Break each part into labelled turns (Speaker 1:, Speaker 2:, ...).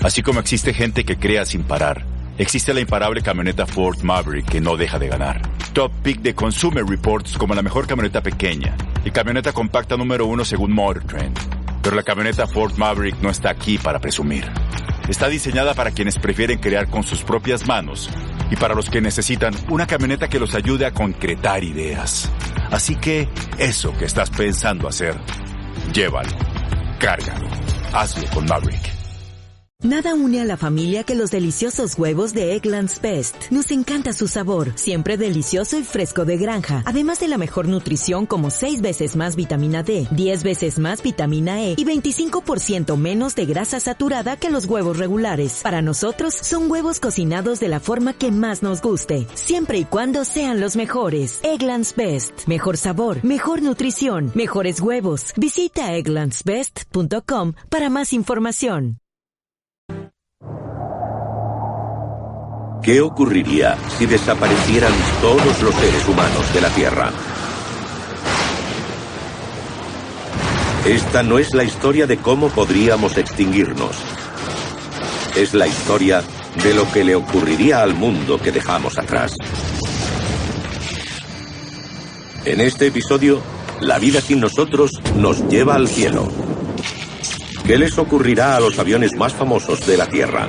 Speaker 1: Así como existe gente que crea sin parar, existe la imparable camioneta Ford Maverick que no deja de ganar. Top pick de Consumer Reports como la mejor camioneta pequeña y camioneta compacta número 1 según Motor Trend. Pero la camioneta Ford Maverick no está aquí para presumir. Está diseñada para quienes prefieren crear con sus propias manos y para los que necesitan una camioneta que los ayude a concretar ideas. Así que eso que estás pensando hacer, llévalo, cárgalo, hazlo con Maverick.
Speaker 2: Nada une a la familia que los deliciosos huevos de Eggland's Best. Nos encanta su sabor, siempre delicioso y fresco de granja. Además de la mejor nutrición como 6 veces más vitamina D, 10 veces más vitamina E y 25% menos de grasa saturada que los huevos regulares. Para nosotros, son huevos cocinados de la forma que más nos guste, siempre y cuando sean los mejores. Eggland's Best. Mejor sabor, mejor nutrición, mejores huevos. Visita egglandsbest.com para más información.
Speaker 3: ¿Qué ocurriría si desaparecieran todos los seres humanos de la Tierra? Esta no es la historia de cómo podríamos extinguirnos. Es la historia de lo que le ocurriría al mundo que dejamos atrás. En este episodio, la vida sin nosotros nos lleva al cielo. ¿Qué les ocurrirá a los aviones más famosos de la Tierra?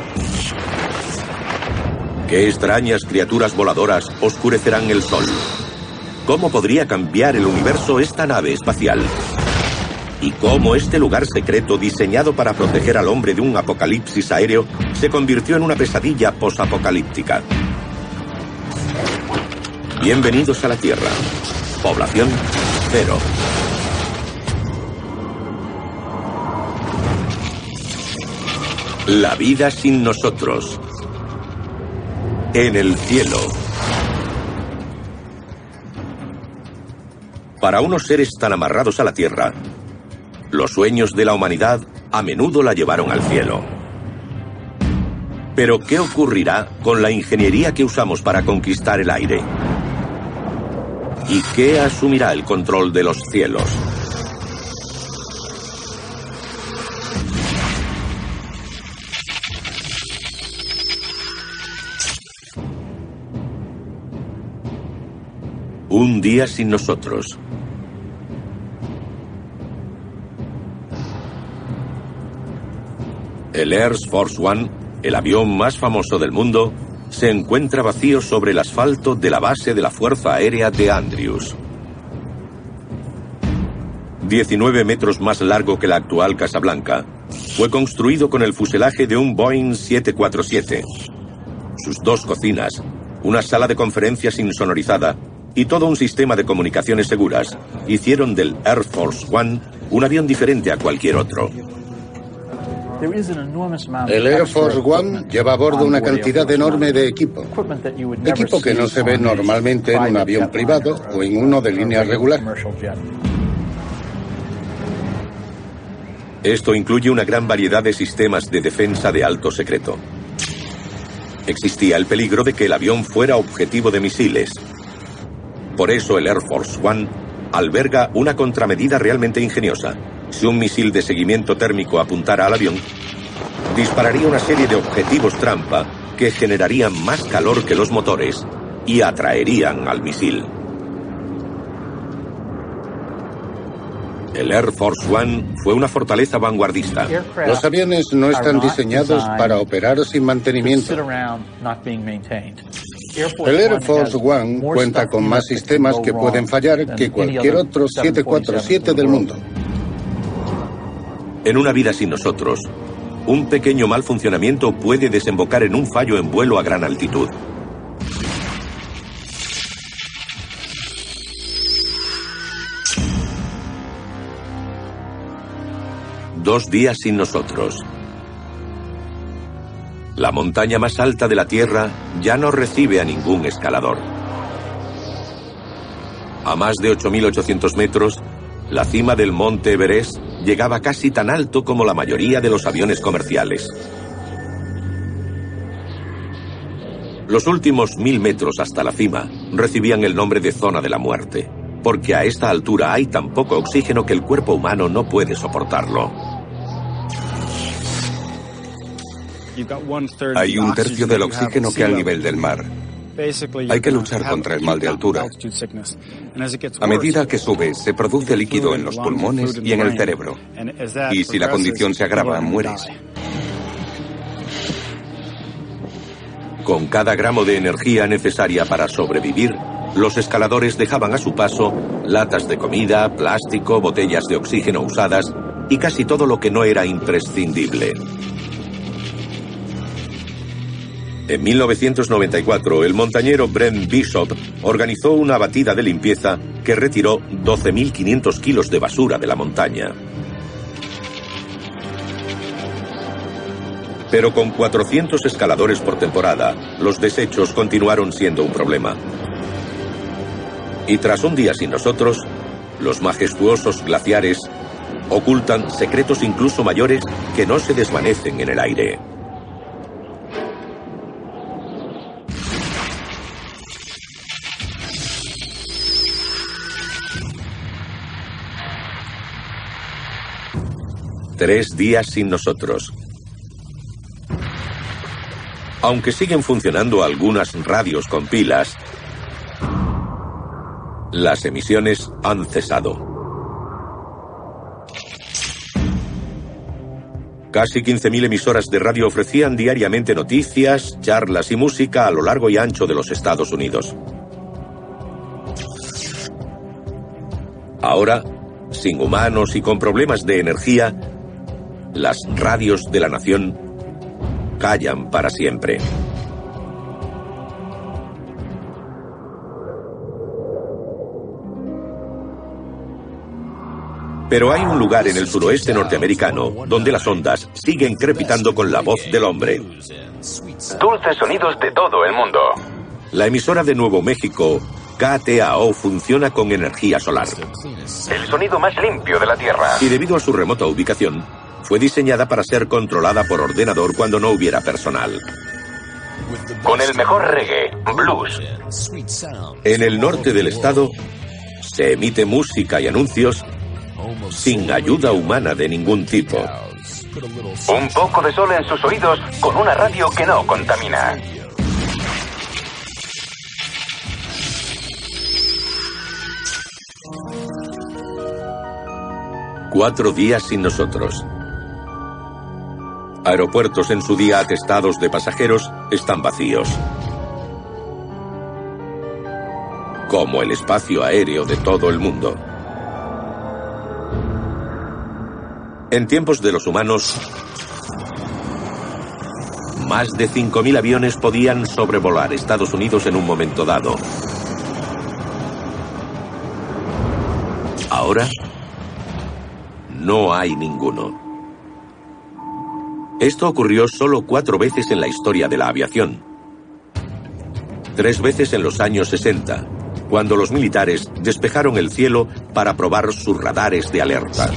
Speaker 3: ¿Qué extrañas criaturas voladoras oscurecerán el sol? ¿Cómo podría cambiar el universo esta nave espacial? ¿Y cómo este lugar secreto diseñado para proteger al hombre de un apocalipsis aéreo se convirtió en una pesadilla posapocalíptica? Bienvenidos a la Tierra. Población cero. La vida sin nosotros. En el cielo. Para unos seres tan amarrados a la Tierra, los sueños de la humanidad a menudo la llevaron al cielo. Pero ¿qué ocurrirá con la ingeniería que usamos para conquistar el aire? ¿Y qué asumirá el control de los cielos? Un día sin nosotros. El Air Force One, el avión más famoso del mundo, se encuentra vacío sobre el asfalto de la base de la Fuerza Aérea de Andrews. 19 metros más largo que la actual Casa Blanca, fue construido con el fuselaje de un Boeing 747. Sus 2 cocinas, una sala de conferencias insonorizada y todo un sistema de comunicaciones seguras hicieron del Air Force One un avión diferente a cualquier otro.
Speaker 4: El Air Force One lleva a bordo una cantidad enorme de equipo. Equipo que no se ve normalmente en un avión privado o en uno de línea regular.
Speaker 3: Esto incluye una gran variedad de sistemas de defensa de alto secreto. Existía el peligro de que el avión fuera objetivo de misiles. Por eso el Air Force One alberga una contramedida realmente ingeniosa. Si un misil de seguimiento térmico apuntara al avión, dispararía una serie de objetivos trampa que generarían más calor que los motores y atraerían al misil. El Air Force One fue una fortaleza vanguardista.
Speaker 4: Los aviones no están diseñados para operar sin mantenimiento. El Air Force One cuenta con más sistemas que pueden fallar que cualquier otro 747 del mundo.
Speaker 3: En una vida sin nosotros, un pequeño mal funcionamiento puede desembocar en un fallo en vuelo a gran altitud. Dos días sin nosotros. La montaña más alta de la Tierra ya no recibe a ningún escalador. A más de 8.800 metros, la cima del monte Everest llegaba casi tan alto como la mayoría de los aviones comerciales. Los últimos 1.000 metros hasta la cima recibían el nombre de zona de la muerte, porque a esta altura hay tan poco oxígeno que el cuerpo humano no puede soportarlo. Hay un tercio del oxígeno que al nivel del mar. Hay que luchar contra el mal de altura. A medida que sube, se produce líquido en los pulmones y en el cerebro. Y si la condición se agrava, mueres. Con cada gramo de energía necesaria para sobrevivir, los escaladores dejaban a su paso latas de comida, plástico, botellas de oxígeno usadas y casi todo lo que no era imprescindible. En 1994, el montañero Brent Bishop organizó una batida de limpieza que retiró 12.500 kilos de basura de la montaña. Pero con 400 escaladores por temporada, los desechos continuaron siendo un problema. Y tras un día sin nosotros, los majestuosos glaciares ocultan secretos incluso mayores que no se desvanecen en el aire. Tres días sin nosotros. Aunque siguen funcionando algunas radios con pilas, las emisiones han cesado. Casi 15.000 emisoras de radio ofrecían diariamente noticias, charlas y música a lo largo y ancho de los Estados Unidos. Ahora, sin humanos y con problemas de energía, las radios de la nación callan para siempre. Pero hay un lugar en el suroeste norteamericano donde las ondas siguen crepitando con la voz del hombre.
Speaker 5: Dulces sonidos de todo el mundo.
Speaker 3: La emisora de Nuevo México, KTAO, funciona con energía solar.
Speaker 5: El sonido más limpio de la Tierra.
Speaker 3: Y debido a su remota ubicación, fue diseñada para ser controlada por ordenador cuando no hubiera personal.
Speaker 5: Con el mejor reggae, blues.
Speaker 3: En el norte del estado, se emite música y anuncios sin ayuda humana de ningún tipo.
Speaker 5: Un poco de sol en sus oídos con una radio que no contamina.
Speaker 3: Cuatro días sin nosotros. Aeropuertos en su día atestados de pasajeros están vacíos. Como el espacio aéreo de todo el mundo. En tiempos de los humanos, más de 5.000 aviones podían sobrevolar Estados Unidos en un momento dado. Ahora, no hay ninguno. Esto ocurrió solo 4 veces en la historia de la aviación. 3 veces en los años 60, cuando los militares despejaron el cielo para probar sus radares de alerta.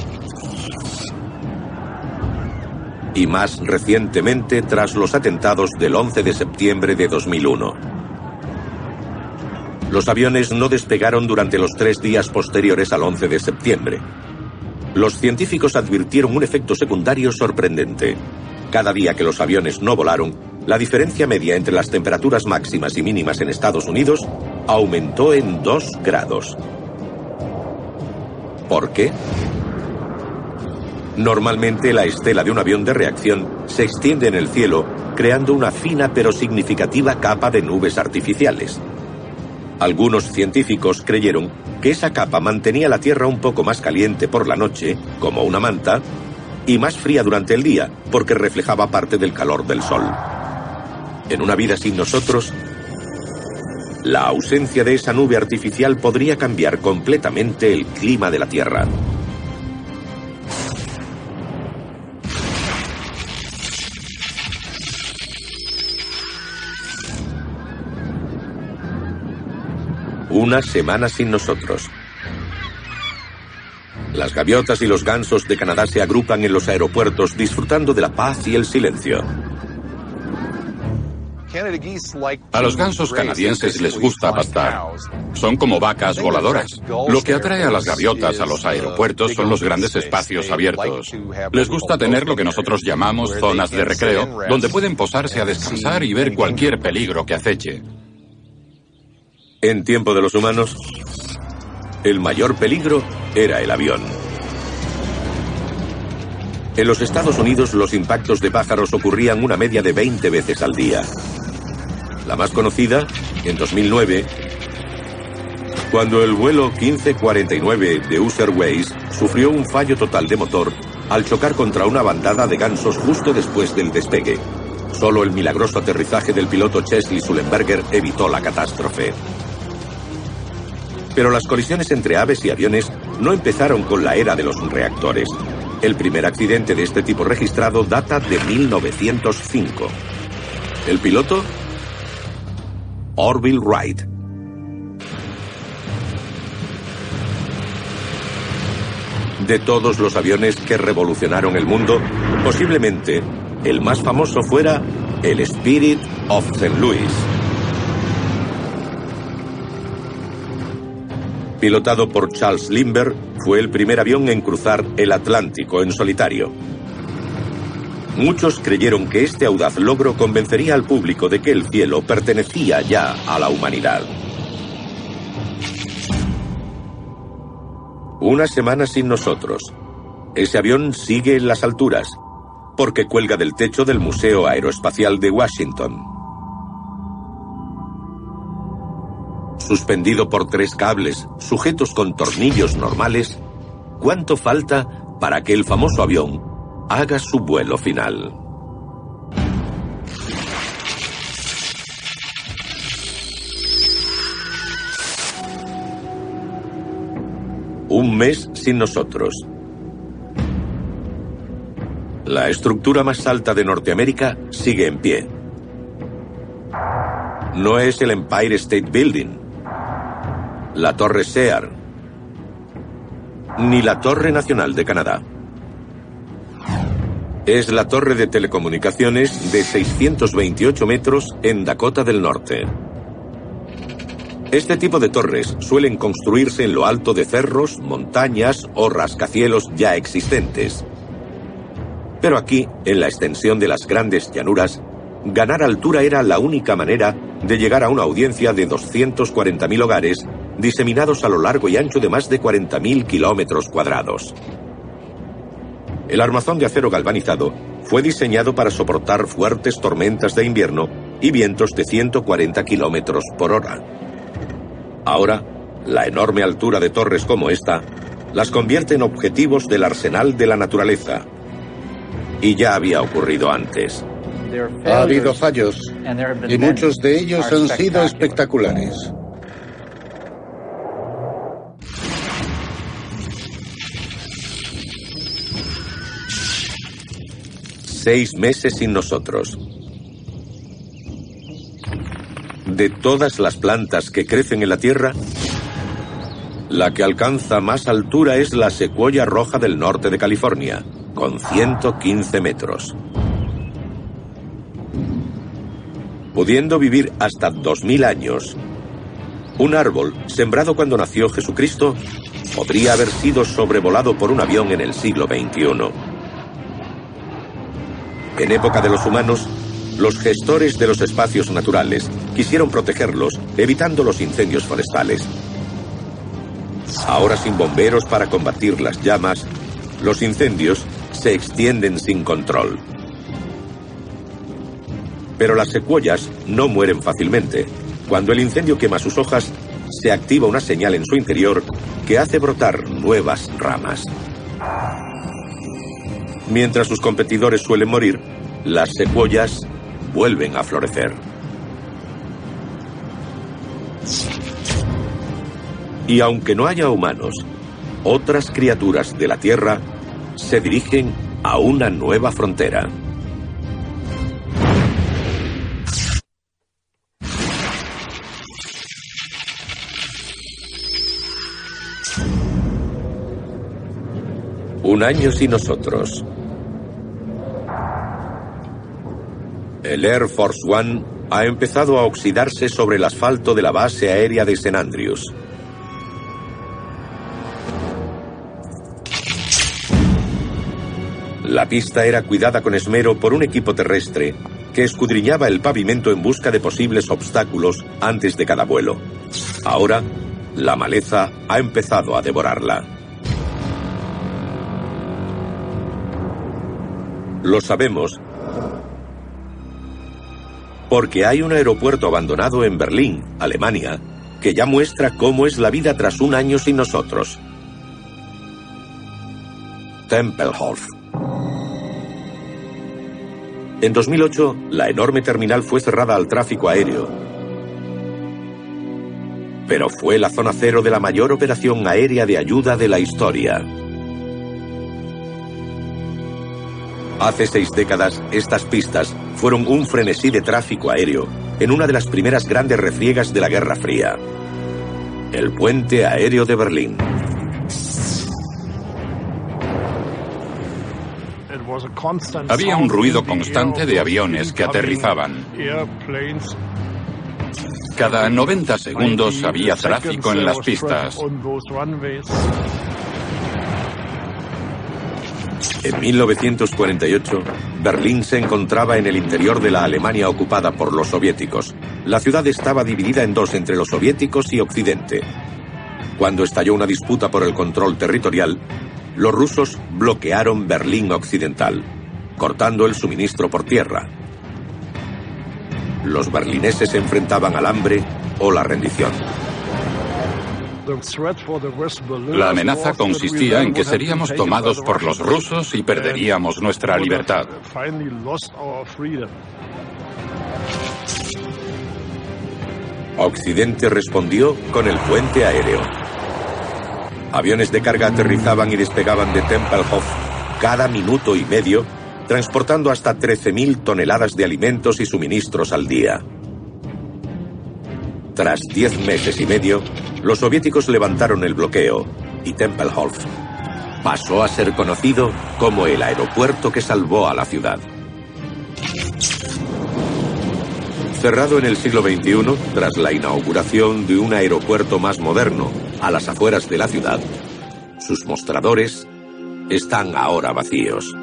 Speaker 3: Y más recientemente tras los atentados del 11 de septiembre de 2001. Los aviones no despegaron durante los 3 días posteriores al 11 de septiembre. Los científicos advirtieron un efecto secundario sorprendente. Cada día que los aviones no volaron, la diferencia media entre las temperaturas máximas y mínimas en Estados Unidos aumentó en 2 grados. ¿Por qué? Normalmente la estela de un avión de reacción se extiende en el cielo, creando una fina pero significativa capa de nubes artificiales. Algunos científicos creyeron que esa capa mantenía la Tierra un poco más caliente por la noche, como una manta, y más fría durante el día, porque reflejaba parte del calor del Sol. En una vida sin nosotros, la ausencia de esa nube artificial podría cambiar completamente el clima de la Tierra. Una semana sin nosotros. Las gaviotas y los gansos de Canadá se agrupan en los aeropuertos disfrutando de la paz y el silencio.
Speaker 6: A los gansos canadienses les gusta pastar. Son como vacas voladoras. Lo que atrae a las gaviotas a los aeropuertos son los grandes espacios abiertos. Les gusta tener lo que nosotros llamamos zonas de recreo, donde pueden posarse a descansar y ver cualquier peligro que aceche.
Speaker 3: En tiempo de los humanos, el mayor peligro era el avión. En los Estados Unidos, los impactos de pájaros ocurrían una media de 20 veces al día. La más conocida, en 2009, cuando el vuelo 1549 de US Airways sufrió un fallo total de motor al chocar contra una bandada de gansos justo después del despegue. Solo el milagroso aterrizaje del piloto Chesley Sullenberger evitó la catástrofe. Pero las colisiones entre aves y aviones no empezaron con la era de los reactores. El primer accidente de este tipo registrado data de 1905. ¿El piloto? Orville Wright. De todos los aviones que revolucionaron el mundo, posiblemente el más famoso fuera el Spirit of St. Louis. Pilotado por Charles Lindbergh, fue el primer avión en cruzar el Atlántico en solitario. Muchos creyeron que este audaz logro convencería al público de que el cielo pertenecía ya a la humanidad. Una semana sin nosotros. Ese avión sigue en las alturas, porque cuelga del techo del Museo Aeroespacial de Washington. Suspendido por 3 cables, sujetos con tornillos normales, ¿cuánto falta para que el famoso avión haga su vuelo final? Un mes sin nosotros. La estructura más alta de Norteamérica sigue en pie. No es el Empire State Building, la Torre Sear, ni la Torre Nacional de Canadá. Es la torre de telecomunicaciones de 628 metros en Dakota del Norte. Este tipo de torres suelen construirse en lo alto de cerros, montañas o rascacielos ya existentes. Pero aquí, en la extensión de las grandes llanuras, ganar altura era la única manera de llegar a una audiencia de 240.000 hogares diseminados a lo largo y ancho de más de 40.000 kilómetros cuadrados. El armazón de acero galvanizado fue diseñado para soportar fuertes tormentas de invierno y vientos de 140 kilómetros por hora. Ahora, la enorme altura de torres como esta las convierte en objetivos del arsenal de la naturaleza. Y ya había ocurrido antes.
Speaker 4: Ha habido fallos, y muchos de ellos han sido espectaculares.
Speaker 3: Seis meses sin nosotros. De todas las plantas que crecen en la Tierra, la que alcanza más altura es la secuoya roja del norte de California, con 115 metros. Pudiendo vivir hasta 2000 años, un árbol sembrado cuando nació Jesucristo podría haber sido sobrevolado por un avión en el siglo XXI. En época de los humanos, los gestores de los espacios naturales quisieron protegerlos, evitando los incendios forestales. Ahora, sin bomberos para combatir las llamas, los incendios se extienden sin control. Pero las secuoyas no mueren fácilmente. Cuando el incendio quema sus hojas, se activa una señal en su interior que hace brotar nuevas ramas. Mientras sus competidores suelen morir, las secuoyas vuelven a florecer. Y aunque no haya humanos, otras criaturas de la Tierra se dirigen a una nueva frontera. Un año sin nosotros. El Air Force One ha empezado a oxidarse sobre el asfalto de la base aérea de St. Andrews. La pista era cuidada con esmero por un equipo terrestre que escudriñaba el pavimento en busca de posibles obstáculos antes de cada vuelo. Ahora, la maleza ha empezado a devorarla. Lo sabemos porque hay un aeropuerto abandonado en Berlín, Alemania, que ya muestra cómo es la vida tras un año sin nosotros. Tempelhof. En 2008, la enorme terminal fue cerrada al tráfico aéreo. Pero fue la zona cero de la mayor operación aérea de ayuda de la historia. Hace 6 décadas, estas pistas fueron un frenesí de tráfico aéreo en una de las primeras grandes refriegas de la Guerra Fría. El puente aéreo de Berlín.
Speaker 6: Había un ruido constante de aviones que aterrizaban. Cada 90 segundos había tráfico en las pistas.
Speaker 3: En 1948, Berlín se encontraba en el interior de la Alemania ocupada por los soviéticos. La ciudad estaba dividida en dos entre los soviéticos y Occidente. Cuando estalló una disputa por el control territorial, los rusos bloquearon Berlín Occidental, cortando el suministro por tierra. Los berlineses se enfrentaban al hambre o la rendición.
Speaker 6: La amenaza consistía en que seríamos tomados por los rusos y perderíamos nuestra libertad.
Speaker 3: Occidente respondió con el puente aéreo. Aviones de carga aterrizaban y despegaban de Tempelhof cada minuto y medio, transportando hasta 13.000 toneladas de alimentos y suministros al día. Tras 10 meses y medio, los soviéticos levantaron el bloqueo y Tempelhof pasó a ser conocido como el aeropuerto que salvó a la ciudad. Cerrado en el siglo XXI, tras la inauguración de un aeropuerto más moderno a las afueras de la ciudad, sus mostradores están ahora vacíos.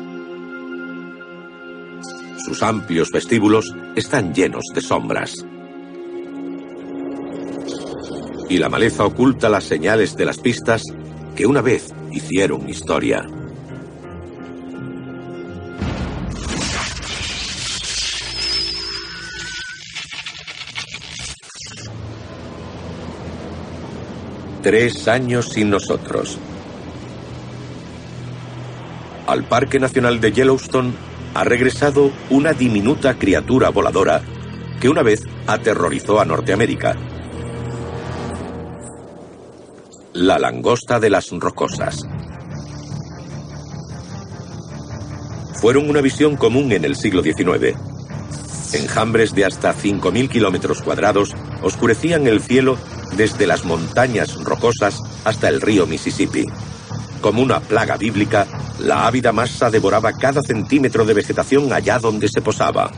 Speaker 3: Sus amplios vestíbulos están llenos de sombras. Y la maleza oculta las señales de las pistas que una vez hicieron historia. Tres años sin nosotros. Al Parque Nacional de Yellowstone ha regresado una diminuta criatura voladora que una vez aterrorizó a Norteamérica. La langosta de las rocosas. Fueron una visión común en el siglo XIX. Enjambres de hasta 5.000 kilómetros cuadrados oscurecían el cielo desde las montañas rocosas hasta el río Mississippi. Como una plaga bíblica, la ávida masa devoraba cada centímetro de vegetación allá donde se posaba.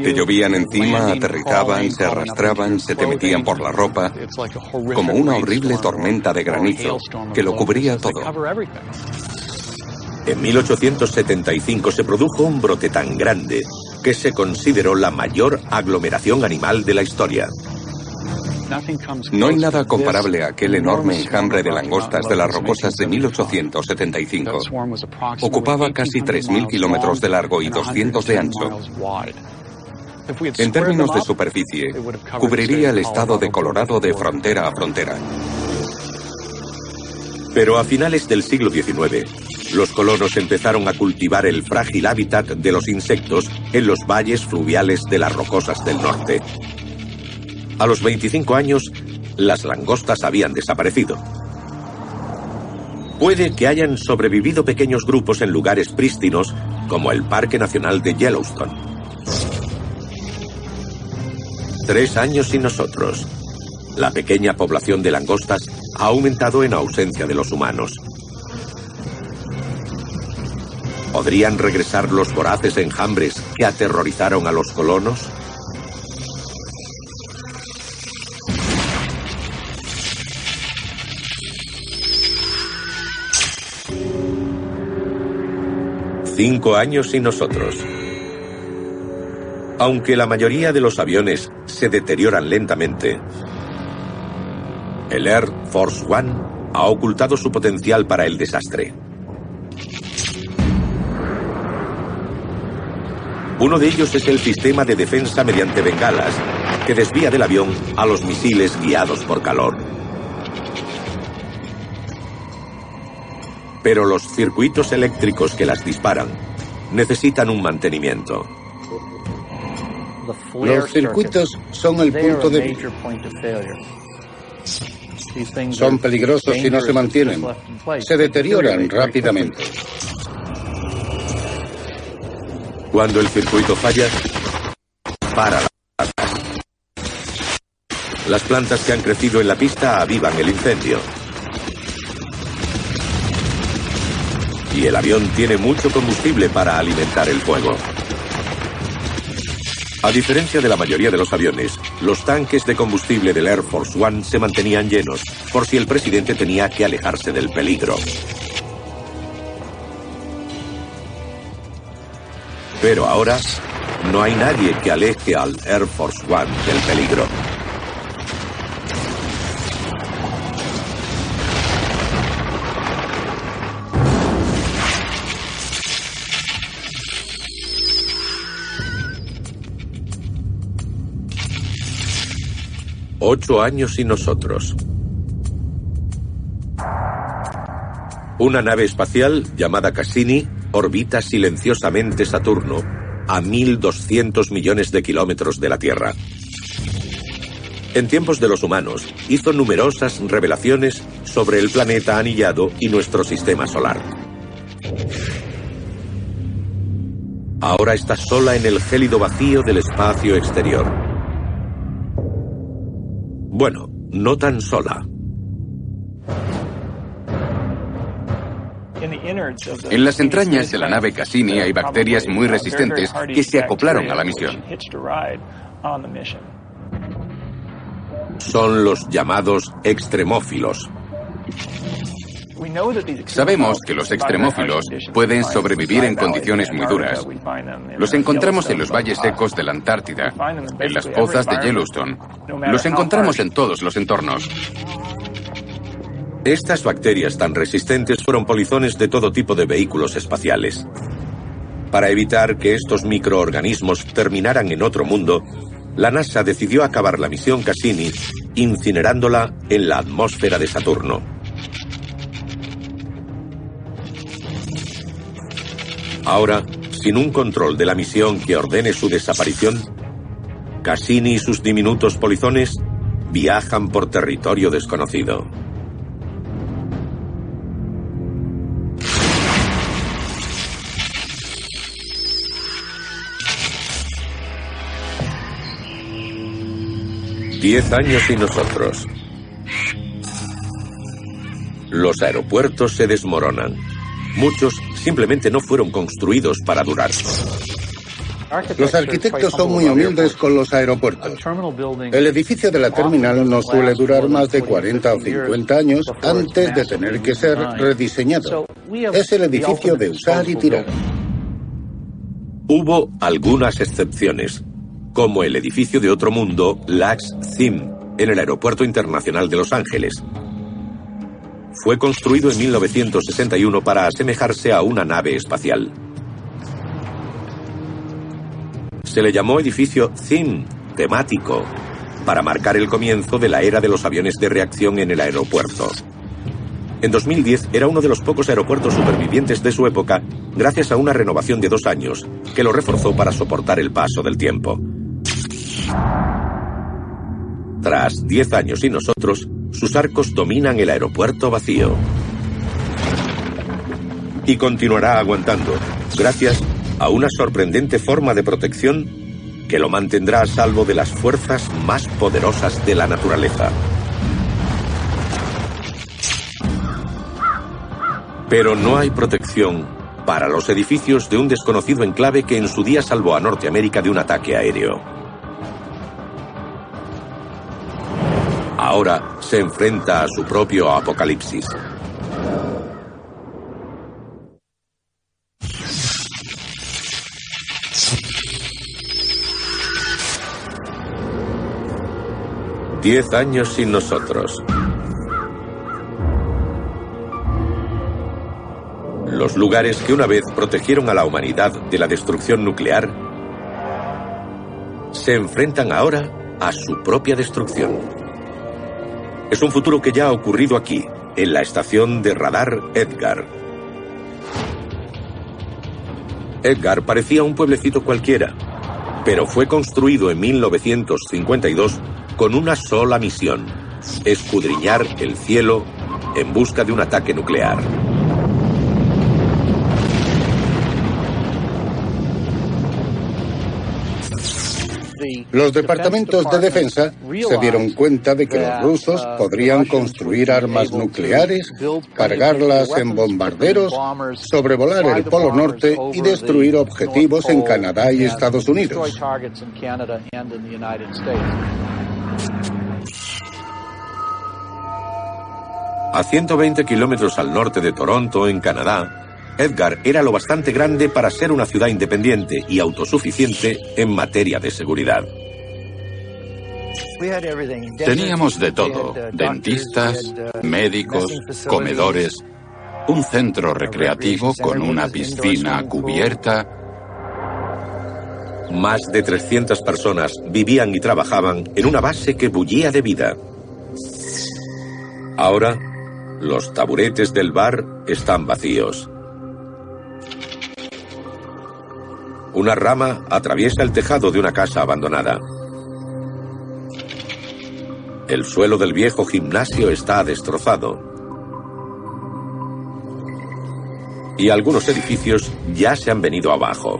Speaker 7: Te llovían encima, aterrizaban, se arrastraban, se te metían por la ropa, como una horrible tormenta de granizo que lo cubría todo.
Speaker 3: En 1875 se produjo un brote tan grande que se consideró la mayor aglomeración animal de la historia.
Speaker 7: No hay nada comparable a aquel enorme enjambre de langostas de las rocosas de 1875. Ocupaba casi 3.000 kilómetros de largo y 200 de ancho. En términos de superficie, cubriría el estado de Colorado de frontera a frontera.
Speaker 3: Pero a finales del siglo XIX, los colonos empezaron a cultivar el frágil hábitat de los insectos en los valles fluviales de las rocosas del norte. A los 25 años, las langostas habían desaparecido. Puede que hayan sobrevivido pequeños grupos en lugares prístinos, como el Parque Nacional de Yellowstone. 3 años sin nosotros. La pequeña población de langostas ha aumentado en ausencia de los humanos. ¿Podrían regresar los voraces enjambres que aterrorizaron a los colonos? Cinco años sin nosotros. Aunque la mayoría de los aviones se deterioran lentamente, el Air Force One ha ocultado su potencial para el desastre. Uno de ellos es el sistema de defensa mediante bengalas, que desvía del avión a los misiles guiados por calor. Pero los circuitos eléctricos que las disparan necesitan un mantenimiento.
Speaker 4: Los circuitos son el punto débil. Son peligrosos si no se mantienen. Se deterioran rápidamente.
Speaker 3: Cuando el circuito falla, para las plantas. Las plantas que han crecido en la pista avivan el incendio. Y el avión tiene mucho combustible para alimentar el fuego. A diferencia de la mayoría de los aviones, los tanques de combustible del Air Force One se mantenían llenos, por si el presidente tenía que alejarse del peligro. Pero ahora, no hay nadie que aleje al Air Force One del peligro. Ocho años sin nosotros. Una nave espacial llamada Cassini orbita silenciosamente Saturno a 1.200 millones de kilómetros de la Tierra. En tiempos de los humanos, hizo numerosas revelaciones sobre el planeta anillado y nuestro sistema solar. Ahora está sola en el gélido vacío del espacio exterior. Bueno, no tan sola.
Speaker 8: En las entrañas de la nave Cassini hay bacterias muy resistentes que se acoplaron a la misión.
Speaker 3: Son los llamados extremófilos.
Speaker 8: Sabemos que los extremófilos pueden sobrevivir en condiciones muy duras. Los encontramos en los valles secos de la Antártida, en las pozas de Yellowstone. Los encontramos en todos los entornos.
Speaker 3: Estas bacterias tan resistentes fueron polizones de todo tipo de vehículos espaciales. Para evitar que estos microorganismos terminaran en otro mundo, la NASA decidió acabar la misión Cassini incinerándola en la atmósfera de Saturno. Ahora, sin un control de la misión que ordene su desaparición, Cassini y sus diminutos polizones viajan por territorio desconocido. Diez años sin nosotros. Los aeropuertos se desmoronan. Muchos simplemente no fueron construidos para durar.
Speaker 4: Los arquitectos son muy humildes con los aeropuertos. El edificio de la terminal no suele durar más de 40 o 50 años antes de tener que ser rediseñado. Es el edificio de usar y tirar.
Speaker 3: Hubo algunas excepciones, como el edificio de otro mundo, LaxCim, en el Aeropuerto Internacional de Los Ángeles. Fue construido en 1961 para asemejarse a una nave espacial. Se le llamó edificio Theme, temático, para marcar el comienzo de la era de los aviones de reacción en el aeropuerto. En 2010 era uno de los pocos aeropuertos supervivientes de su época, gracias a una renovación de 2 años, que lo reforzó para soportar el paso del tiempo. Tras 10 años sin nosotros, sus arcos dominan el aeropuerto vacío. Y continuará aguantando, gracias a una sorprendente forma de protección que lo mantendrá a salvo de las fuerzas más poderosas de la naturaleza. Pero no hay protección para los edificios de un desconocido enclave que en su día salvó a Norteamérica de un ataque aéreo. Ahora se enfrenta a su propio apocalipsis. Diez años sin nosotros. Los lugares que una vez protegieron a la humanidad de la destrucción nuclear se enfrentan ahora a su propia destrucción. Es un futuro que ya ha ocurrido aquí, en la estación de radar Edgar. Edgar parecía un pueblecito cualquiera, pero fue construido en 1952 con una sola misión: escudriñar el cielo en busca de un ataque nuclear.
Speaker 4: Los departamentos de defensa se dieron cuenta de que los rusos podrían construir armas nucleares, cargarlas en bombarderos, sobrevolar el Polo Norte y destruir objetivos en Canadá y Estados Unidos.
Speaker 3: A 120 kilómetros al norte de Toronto, en Canadá, Edgar era lo bastante grande para ser una ciudad independiente y autosuficiente en materia de seguridad.
Speaker 6: Teníamos de todo: dentistas, médicos, comedores, un centro recreativo con una piscina cubierta.
Speaker 3: Más de 300 personas vivían y trabajaban en una base que bullía de vida. Ahora, los taburetes del bar están vacíos. Una rama atraviesa el tejado de una casa abandonada. El suelo del viejo gimnasio está destrozado. Y algunos edificios ya se han venido abajo.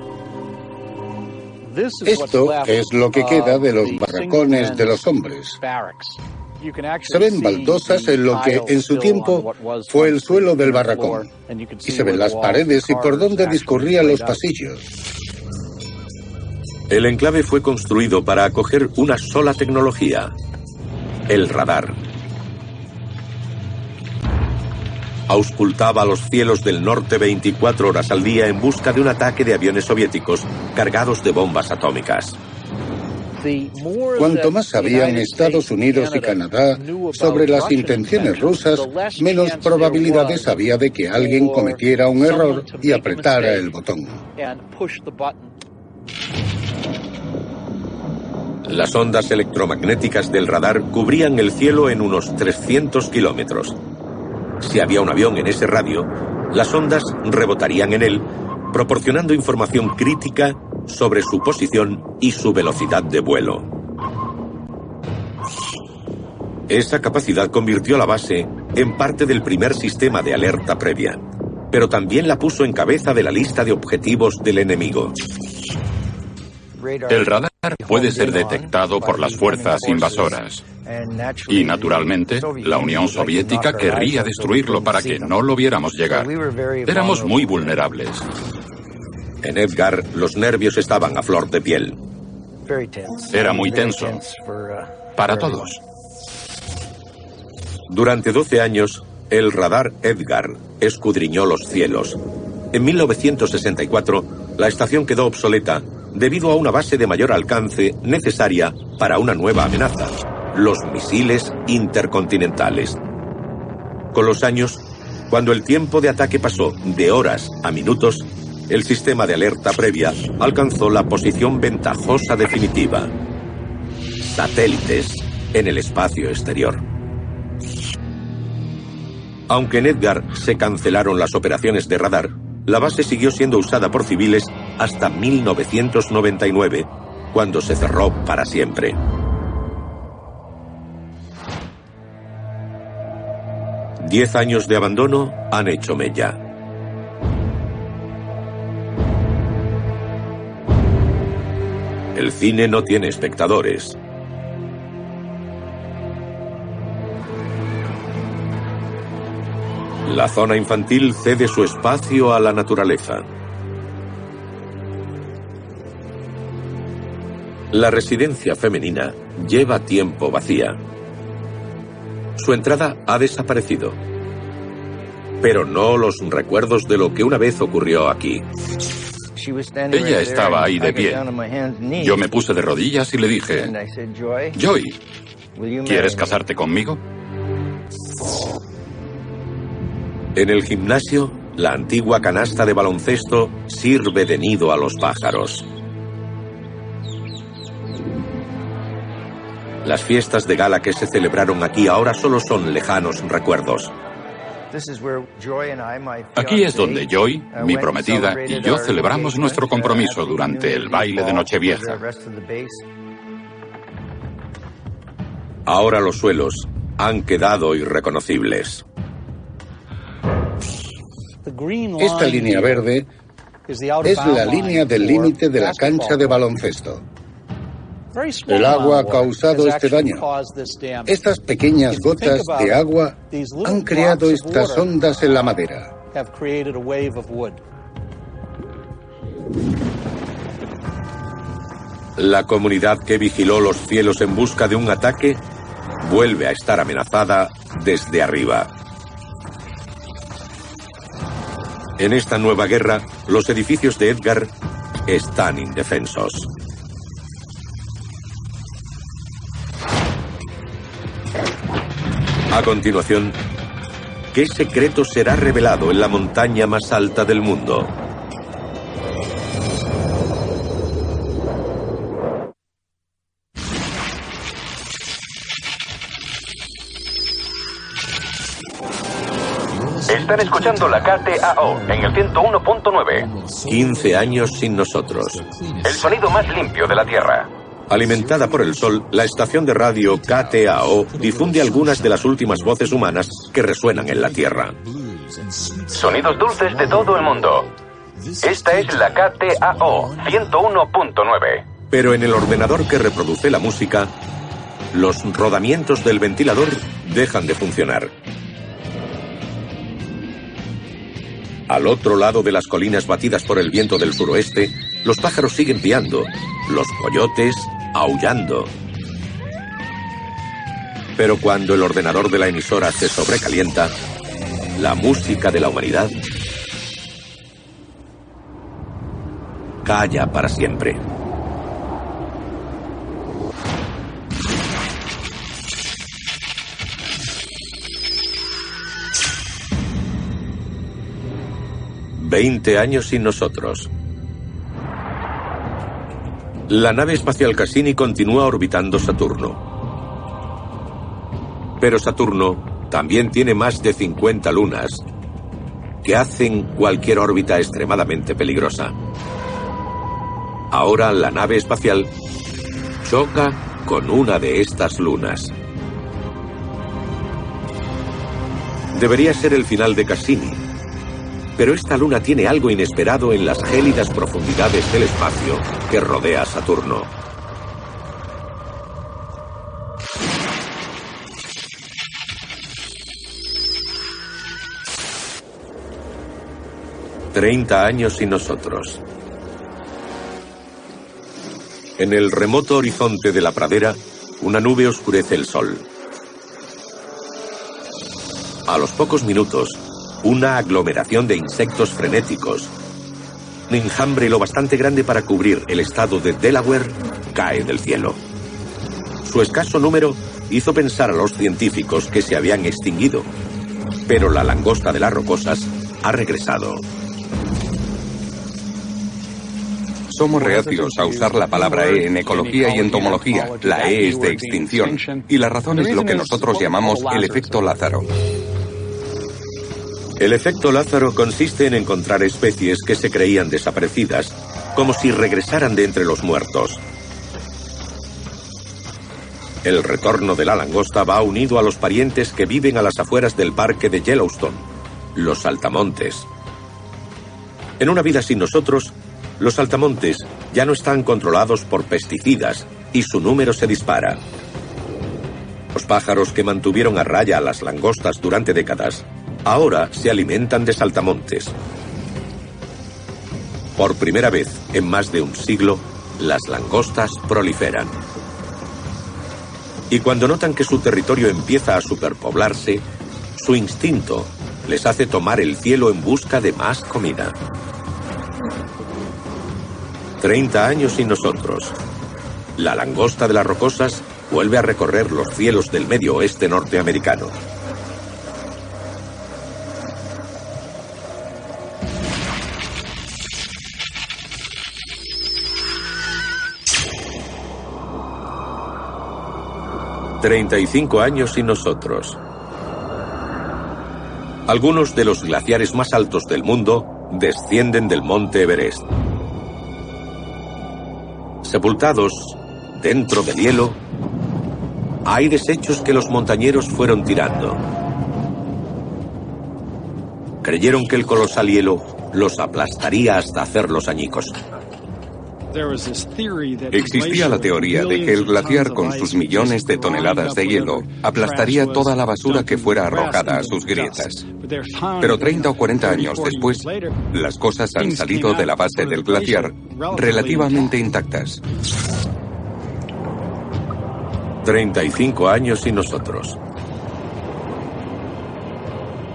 Speaker 4: Esto es lo que queda de los barracones de los hombres. Se ven baldosas en lo que en su tiempo fue el suelo del barracón. Y se ven las paredes y por donde discurrían los pasillos.
Speaker 3: El enclave fue construido para acoger una sola tecnología: el radar. Auscultaba los cielos del norte 24 horas al día en busca de un ataque de aviones soviéticos cargados de bombas atómicas.
Speaker 4: Cuanto más sabían Estados Unidos y Canadá sobre las intenciones rusas, menos probabilidades había de que alguien cometiera un error y apretara el botón.
Speaker 3: Las ondas electromagnéticas del radar cubrían el cielo en unos 300 kilómetros. Si había un avión en ese radio, las ondas rebotarían en él, proporcionando información crítica sobre su posición y su velocidad de vuelo. Esa capacidad convirtió la base en parte del primer sistema de alerta previa, pero también la puso en cabeza de la lista de objetivos del enemigo.
Speaker 6: El radar puede ser detectado por las fuerzas invasoras. Y, naturalmente, la Unión Soviética querría destruirlo para que no lo viéramos llegar. Éramos muy vulnerables.
Speaker 3: En Edgar, los nervios estaban a flor de piel.
Speaker 6: Era muy tenso. Para todos.
Speaker 3: Durante 12 años, el radar Edgar escudriñó los cielos. En 1964, la estación quedó obsoleta debido a una base de mayor alcance necesaria para una nueva amenaza: los misiles intercontinentales. Con los años, cuando el tiempo de ataque pasó de horas a minutos, el sistema de alerta previa alcanzó la posición ventajosa definitiva: satélites en el espacio exterior. Aunque en Edgar se cancelaron las operaciones de radar, la base siguió siendo usada por civiles hasta 1999, cuando se cerró para siempre. Diez años de abandono han hecho mella. El cine no tiene espectadores. La zona infantil cede su espacio a la naturaleza. La residencia femenina lleva tiempo vacía. Su entrada ha desaparecido. Pero no los recuerdos de lo que una vez ocurrió aquí.
Speaker 6: Ella estaba ahí de pie. Yo me puse de rodillas y le dije, Joy, ¿quieres casarte conmigo?
Speaker 3: En el gimnasio, la antigua canasta de baloncesto sirve de nido a los pájaros. Las fiestas de gala que se celebraron aquí ahora solo son lejanos recuerdos.
Speaker 6: Aquí es donde Joy, mi prometida, y yo celebramos nuestro compromiso durante el baile de Nochevieja.
Speaker 3: Ahora los suelos han quedado irreconocibles.
Speaker 4: Esta línea verde es la línea del límite de la cancha de baloncesto. El agua ha causado este daño. Estas pequeñas gotas de agua han creado estas ondas en la madera.
Speaker 3: La comunidad que vigiló los cielos en busca de un ataque vuelve a estar amenazada desde arriba. En esta nueva guerra, los edificios de Edgar están indefensos. A continuación, ¿qué secreto será revelado en la montaña más alta del mundo?
Speaker 5: Están escuchando la KTAO en el 101.9.
Speaker 3: 15 años sin nosotros.
Speaker 5: El sonido más limpio de la Tierra.
Speaker 3: Alimentada por el sol, la estación de radio KTAO difunde algunas de las últimas voces humanas que resuenan en la Tierra.
Speaker 5: Sonidos dulces de todo el mundo. Esta es la KTAO 101.9.
Speaker 3: Pero en el ordenador que reproduce la música, los rodamientos del ventilador dejan de funcionar. Al otro lado de las colinas batidas por el viento del suroeste, los pájaros siguen piando, los coyotes aullando. Pero cuando el ordenador de la emisora se sobrecalienta, la música de la humanidad calla para siempre. «20 años sin nosotros». La nave espacial Cassini continúa orbitando Saturno. Pero Saturno también tiene más de 50 lunas que hacen cualquier órbita extremadamente peligrosa. Ahora la nave espacial choca con una de estas lunas. Debería ser el final de Cassini. Pero esta luna tiene algo inesperado en las gélidas profundidades del espacio que rodea a Saturno. «30 años sin nosotros». En el remoto horizonte de la pradera, una nube oscurece el sol. A los pocos minutos, una aglomeración de insectos frenéticos, un enjambre lo bastante grande para cubrir el estado de Delaware, cae del cielo. Su escaso número hizo pensar a los científicos que se habían extinguido, pero la langosta de las rocosas ha regresado.
Speaker 7: Somos reacios a usar la palabra E en ecología y entomología. La E es de extinción, y la razón es lo que nosotros llamamos el efecto Lázaro.
Speaker 3: El efecto Lázaro consiste en encontrar especies que se creían desaparecidas, como si regresaran de entre los muertos. El retorno de la langosta va unido a los parientes que viven a las afueras del parque de Yellowstone, los saltamontes. En una vida sin nosotros, los saltamontes ya no están controlados por pesticidas y su número se dispara. Los pájaros que mantuvieron a raya a las langostas durante décadas Ahora se alimentan de saltamontes. Por primera vez en más de un siglo, las langostas proliferan. Y cuando notan que su territorio empieza a superpoblarse, su instinto les hace tomar el cielo en busca de más comida. 30 años sin nosotros. La langosta de las rocosas vuelve a recorrer los cielos del medio oeste norteamericano. «35 años sin nosotros». Algunos de los glaciares más altos del mundo descienden del monte Everest. Sepultados dentro del hielo, hay desechos que los montañeros fueron tirando. Creyeron que el colosal hielo los aplastaría hasta hacerlos añicos.
Speaker 7: Existía la teoría de que el glaciar, con sus millones de toneladas de hielo, aplastaría toda la basura que fuera arrojada a sus grietas. Pero 30 o 40 años después, las cosas han salido de la base del glaciar relativamente intactas.
Speaker 3: 35 años sin nosotros.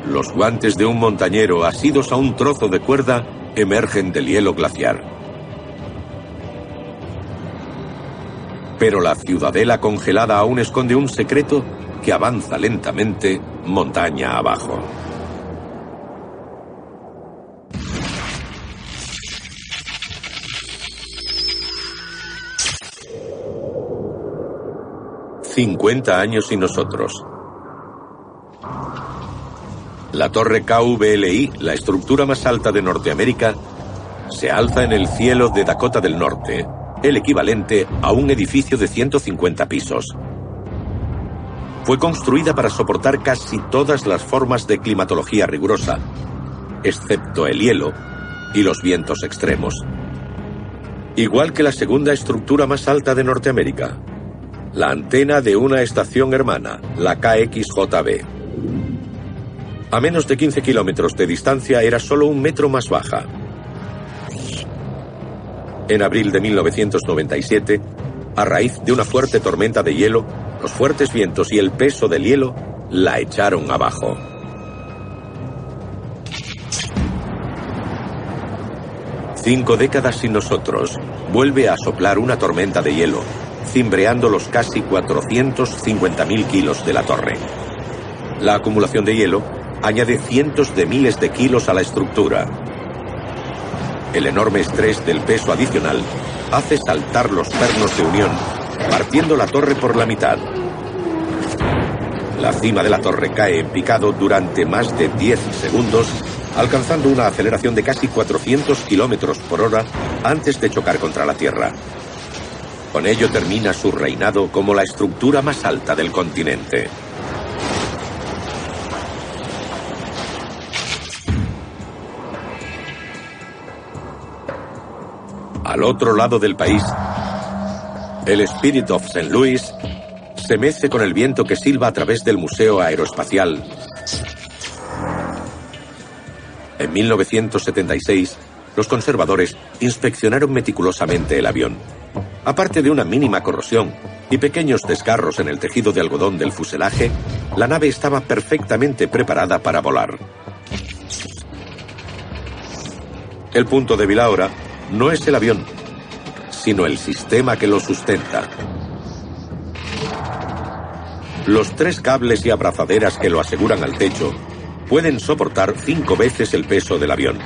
Speaker 3: Los guantes de un montañero asidos a un trozo de cuerda emergen del hielo glaciar. Pero la ciudadela congelada aún esconde un secreto que avanza lentamente montaña abajo. «50 años sin nosotros». La torre KVLI, la estructura más alta de Norteamérica, se alza en el cielo de Dakota del Norte, el equivalente a un edificio de 150 pisos. Fue construida para soportar casi todas las formas de climatología rigurosa, excepto el hielo y los vientos extremos. Igual que la segunda estructura más alta de Norteamérica, la antena de una estación hermana, la KXJB. A menos de 15 kilómetros de distancia era solo 1 metro más baja. En abril de 1997, a raíz de una fuerte tormenta de hielo, los fuertes vientos y el peso del hielo la echaron abajo. Cinco décadas sin nosotros, vuelve a soplar una tormenta de hielo, cimbreando los casi 450.000 kilos de la torre. La acumulación de hielo añade cientos de miles de kilos a la estructura. El enorme estrés del peso adicional hace saltar los pernos de unión, partiendo la torre por la mitad. La cima de la torre cae en picado durante más de 10 segundos, alcanzando una aceleración de casi 400 kilómetros por hora antes de chocar contra la Tierra. Con ello termina su reinado como la estructura más alta del continente. Al otro lado del país, el Spirit of St. Louis se mece con el viento que silba a través del Museo Aeroespacial. En 1976, los conservadores inspeccionaron meticulosamente el avión. Aparte de una mínima corrosión y pequeños desgarros en el tejido de algodón del fuselaje, la nave estaba perfectamente preparada para volar. El punto débil ahora no es el avión, sino el sistema que lo sustenta. Los 3 cables y abrazaderas que lo aseguran al techo pueden soportar 5 veces el peso del avión.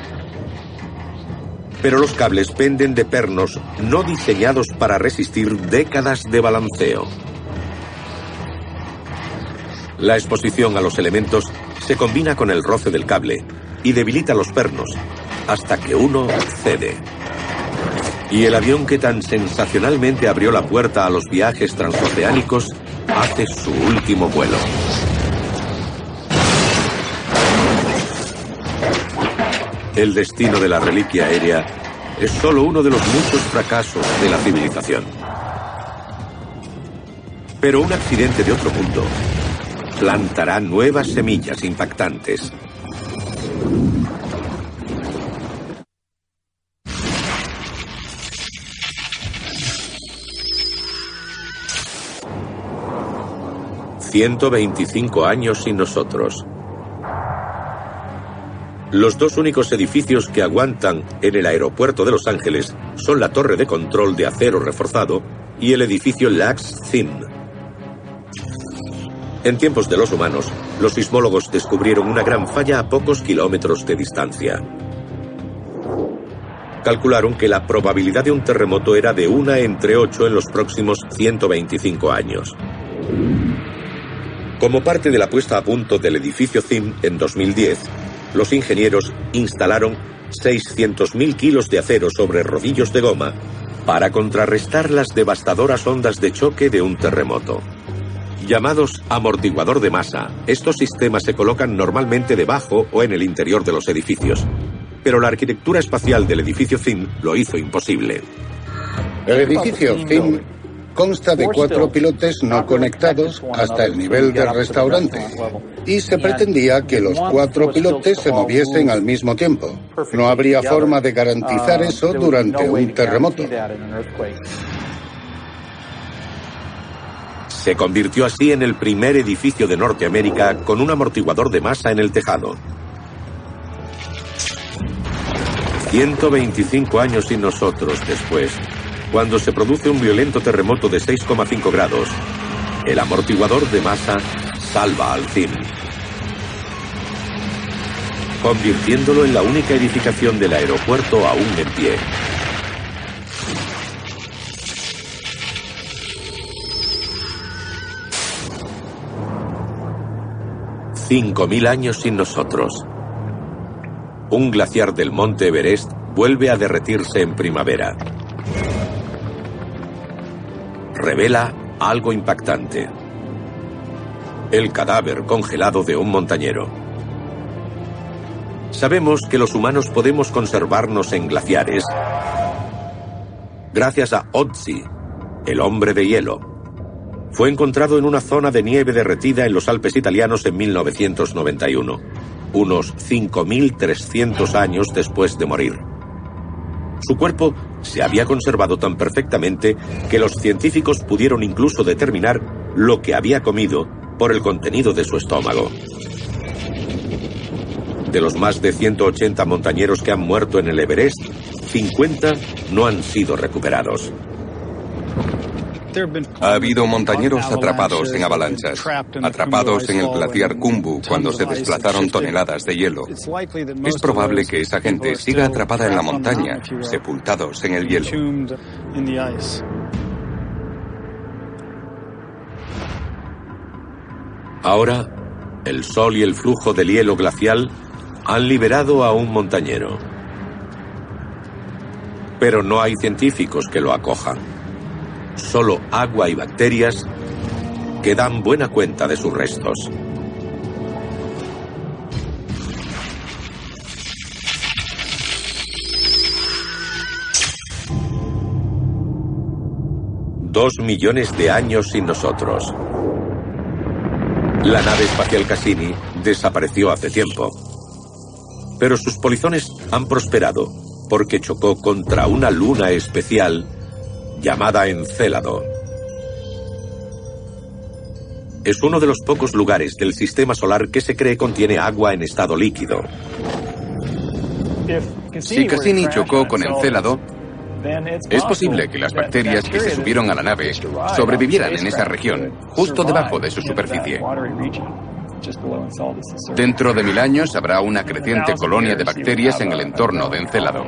Speaker 3: Pero los cables penden de pernos no diseñados para resistir décadas de balanceo. La exposición a los elementos se combina con el roce del cable y debilita los pernos, hasta que uno cede. Y el avión que tan sensacionalmente abrió la puerta a los viajes transoceánicos hace su último vuelo. El destino de la reliquia aérea es solo uno de los muchos fracasos de la civilización. Pero un accidente de otro mundo plantará nuevas semillas impactantes 125 años sin nosotros. Los dos únicos edificios que aguantan en el aeropuerto de Los Ángeles son la torre de control de acero reforzado y el edificio LaxCine. En tiempos de los humanos, los sismólogos descubrieron una gran falla a pocos kilómetros de distancia. Calcularon que la probabilidad de un terremoto era de 1 entre 8 en los próximos 125 años. Como parte de la puesta a punto del edificio CIM en 2010, los ingenieros instalaron 600.000 kilos de acero sobre rodillos de goma para contrarrestar las devastadoras ondas de choque de un terremoto. Llamados amortiguador de masa, estos sistemas se colocan normalmente debajo o en el interior de los edificios. Pero la arquitectura espacial del edificio CIM lo hizo imposible.
Speaker 4: El edificio CIM consta de 4 pilotes no conectados hasta el nivel del restaurante y se pretendía que los 4 pilotes se moviesen al mismo tiempo. No habría forma de garantizar eso durante un terremoto.
Speaker 3: Se convirtió así en el primer edificio de Norteamérica con un amortiguador de masa en el tejado. 125 años sin nosotros después, cuando se produce un violento terremoto de 6,5 grados, el amortiguador de masa salva al CIM, convirtiéndolo en la única edificación del aeropuerto aún en pie. «5.000 años sin nosotros». Un glaciar del monte Everest vuelve a derretirse en primavera. Revela algo impactante. El cadáver congelado de un montañero. Sabemos que los humanos podemos conservarnos en glaciares gracias a Ötzi, el hombre de hielo. Fue encontrado en una zona de nieve derretida en los Alpes italianos en 1991, unos 5.300 años después de morir. Su cuerpo se había conservado tan perfectamente que los científicos pudieron incluso determinar lo que había comido por el contenido de su estómago. De los más de 180 montañeros que han muerto en el Everest, 50 no han sido recuperados.
Speaker 7: Ha habido montañeros atrapados en avalanchas, atrapados en el glaciar Khumbu cuando se desplazaron toneladas de hielo. Es probable que esa gente siga atrapada en la montaña, sepultados en el hielo.
Speaker 3: Ahora, el sol y el flujo del hielo glacial han liberado a un montañero. Pero no hay científicos que lo acojan. Solo agua y bacterias que dan buena cuenta de sus restos. Dos millones de años sin nosotros. La nave espacial Cassini desapareció hace tiempo. Pero sus polizones han prosperado porque chocó contra una luna especial llamada Encélado. Es uno de los pocos lugares del sistema solar que se cree contiene agua en estado líquido.
Speaker 8: Si Cassini chocó con Encélado, es posible que las bacterias que se subieron a la nave sobrevivieran en esa región, justo debajo de su superficie. Dentro de 1000 años habrá una creciente colonia de bacterias en el entorno de Encélado.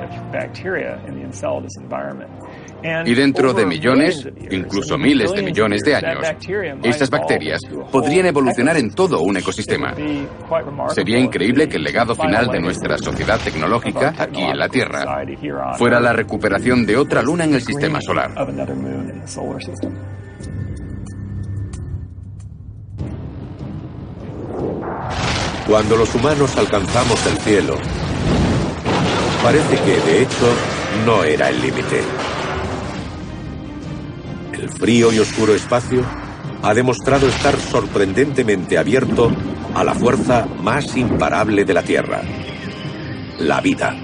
Speaker 8: Y dentro de millones, incluso miles de millones de años, estas bacterias podrían evolucionar en todo un ecosistema. Sería increíble que el legado final de nuestra sociedad tecnológica, aquí en la Tierra, fuera la recuperación de otra luna en el sistema solar.
Speaker 3: Cuando los humanos alcanzamos el cielo, parece que, de hecho, no era el límite. El frío y oscuro espacio ha demostrado estar sorprendentemente abierto a la fuerza más imparable de la Tierra, la vida.